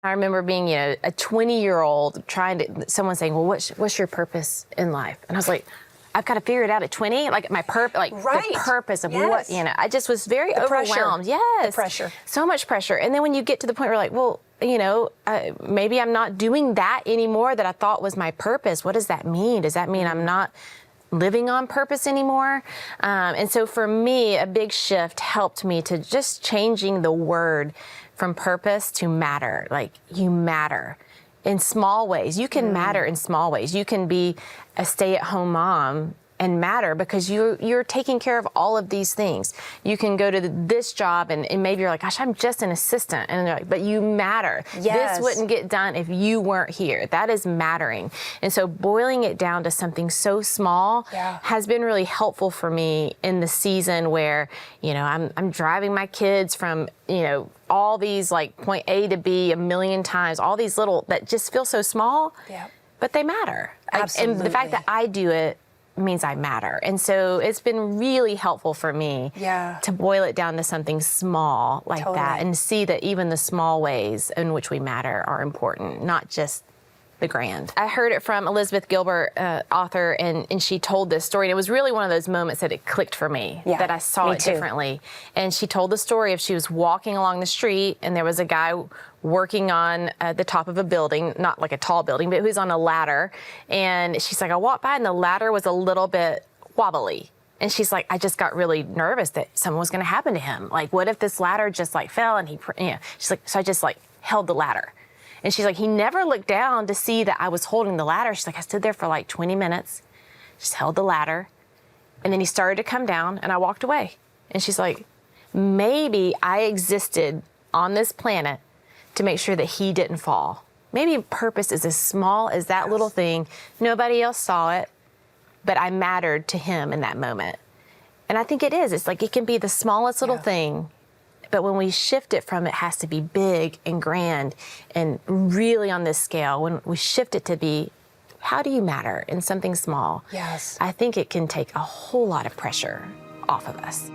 I remember being, a 20-year-old someone saying, well, what's your purpose in life? And I was like, I've got to figure it out at 20, like my the purpose of what, I just was very overwhelmed. Yes. The pressure. So much pressure. And then when you get to the point where like, well, maybe I'm not doing that anymore that I thought was my purpose. What does that mean? Does that mean I'm not living on purpose anymore? And so for me, a big shift helped me to just changing the word from purpose to matter. Like, you matter in small ways. You can matter in small ways. You can be a stay-at-home mom and matter because you're taking care of all of these things. You can go to this job and maybe you're like, gosh, I'm just an assistant. And they're like, but you matter. Yes. This wouldn't get done if you weren't here. That is mattering. And so boiling it down to something so small has been really helpful for me in the season where, I'm driving my kids from, all these like point A to B a million times, all these little that just feel so small, but they matter. Absolutely. And the fact that I do it means I matter. And so it's been really helpful for me to boil it down to something small like that and see that even the small ways in which we matter are important, not just the grand. I heard it from Elizabeth Gilbert, author, and she told this story. And it was really one of those moments that it clicked for me, that I saw it differently. And she told the story of she was walking along the street and there was a guy working on the top of a building, not like a tall building, but he was on a ladder. And she's like, I walked by and the ladder was a little bit wobbly. And she's like, I just got really nervous that something was going to happen to him. Like, what if this ladder just like fell and she's like, so I just like held the ladder. And she's like, he never looked down to see that I was holding the ladder. She's like, I stood there for like 20 minutes, just held the ladder. And then he started to come down and I walked away. And she's like, maybe I existed on this planet to make sure that he didn't fall. Maybe purpose is as small as that little thing. Nobody else saw it, but I mattered to him in that moment. And I think it is. It's like it can be the smallest little thing, but when we shift it from it has to be big and grand and really on this scale, when we shift it to be, how do you matter in something small? Yes. I think it can take a whole lot of pressure off of us.